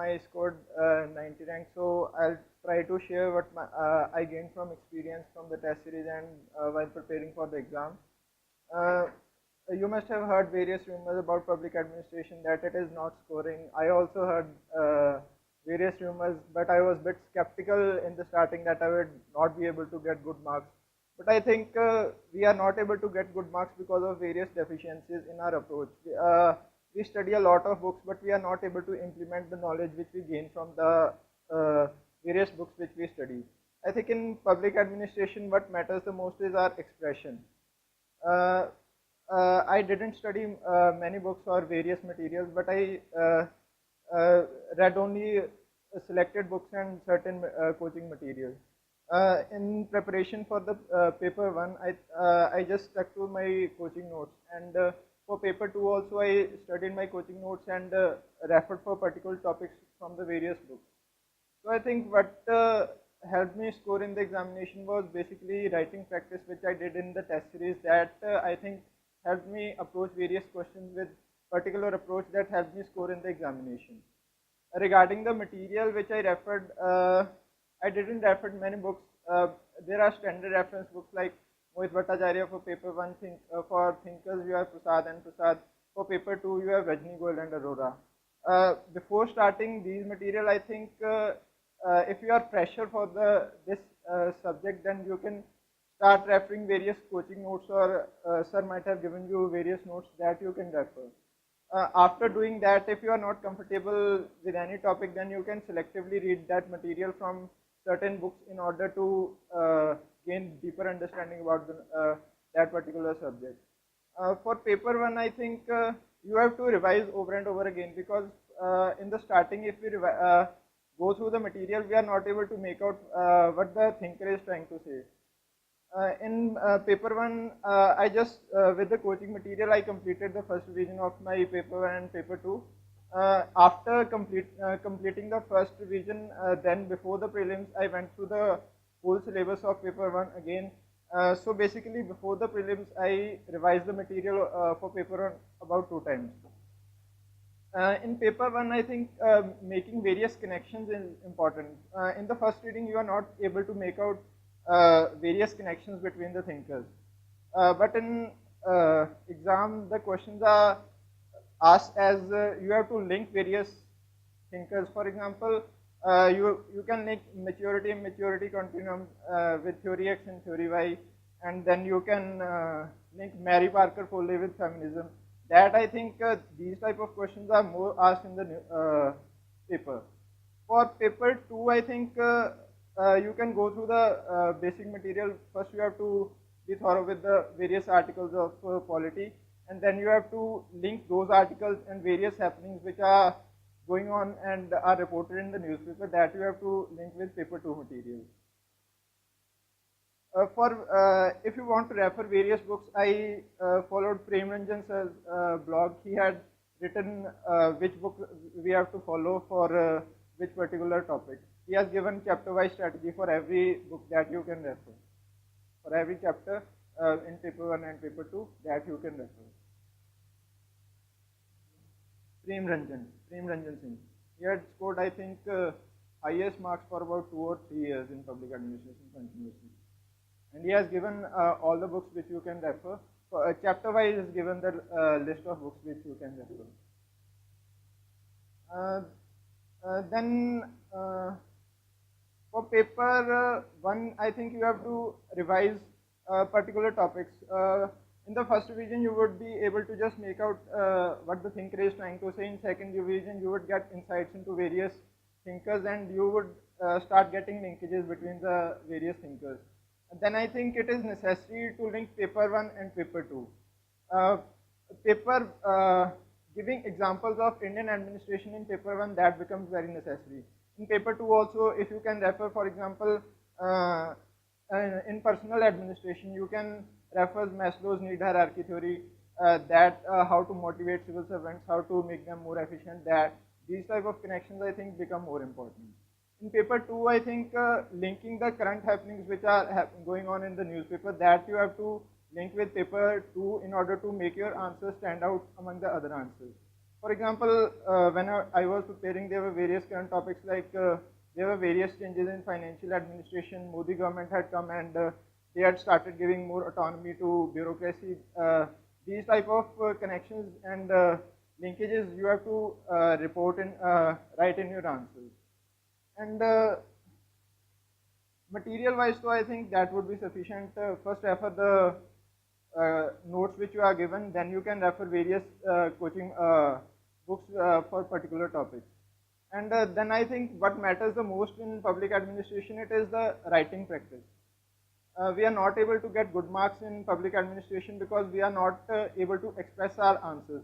I scored 90 rank, so I'll try to share what I gained from experience from the test series and while preparing for the exam. Uh, you must have heard various rumors about public administration that it is not scoring. I also heard various rumors, but I was a bit skeptical in the starting that I would not be able to get good marks. But I think we are not able to get good marks because of various deficiencies in our approach. We study a lot of books, but we are not able to implement the knowledge which we gain from the various books which we study. I think in public administration, what matters the most is our expression. Uh, I didn't study many books or various materials, but I read only selected books and certain coaching materials. In preparation for the paper one, I just stuck to my coaching notes, and for paper two also I studied my coaching notes and referred for particular topics from the various books. So I think what helped me score in the examination was basically writing practice, which I did in the test series. That I think helped me approach various questions with particular approach that helped me score in the examination. Regarding the material which I referred, I didn't refer many books. There are standard reference books like Mohit Bhattacharya for paper one. For thinkers, you have Prasad and Prasad. For paper two, you have Rajni Goyal and Arora. Before starting these material, I think if you are fresher for this subject, then you can start referring various coaching notes, or sir might have given you various notes that you can refer. After doing that, if you are not comfortable with any topic, then you can selectively read that material from certain books in order to gain deeper understanding about that particular subject. For paper one, I think you have to revise over and over again, because in the starting, if we go through the material, we are not able to make out what the thinker is trying to say. In paper one, I just, with the coaching material, I completed the first revision of my paper one and paper two. After completing the first revision, then before the prelims, I went through the whole syllabus of paper one again. So basically, before the prelims, I revised the material for paper one about 2 times. In paper one, I think making various connections is important. In the first reading, you are not able to make out various connections between the thinkers. But in exam, the questions are asked as you have to link various thinkers. For example, you can link maturity and maturity continuum with theory X and theory Y, and then you can link Mary Parker Foley with feminism. That I think these type of questions are more asked in the paper. For paper two, I think you can go through the basic material. First, you have to be thorough with the various articles of polity, and then you have to link those articles and various happenings which are going on and are reported in the newspaper, that you have to link with paper two material. If you want to refer various books, I followed Prem Ranjan's blog. He had written which book we have to follow for which particular topic. He has given chapter-wise strategy for every book that you can refer. For every chapter in paper one and paper two, that you can refer. Prem Ranjan Singh. He had scored, I think, highest marks for about 2 or 3 years in public administration continuously. And he has given all the books which you can refer. Chapter wise is given the list of books which you can refer. Then for paper one, I think you have to revise particular topics. In the first revision, you would be able to just make out what the thinker is trying to say. In second revision, you would get insights into various thinkers, and you would start getting linkages between the various thinkers. And then I think it is necessary to link paper one and paper two. Giving examples of Indian administration in paper one, that becomes very necessary. In paper two also, if you can refer, for example, in personal administration, you can refer Maslow's need hierarchy theory, that how to motivate civil servants, how to make them more efficient, that these type of connections I think become more important. In paper two, I think linking the current happenings which are going on in the newspaper, that you have to link with paper two in order to make your answers stand out among the other answers. For example, when I was preparing, there were various current topics like there were various changes in financial administration. Modi government had come and they had started giving more autonomy to bureaucracy. These type of connections and linkages you have to report in, write in your answers. And material wise, so I think that would be sufficient. First refer the notes which you are given, then you can refer various coaching books for particular topics. And then I think what matters the most in public administration, it is the writing practice. We are not able to get good marks in public administration because we are not able to express our answers.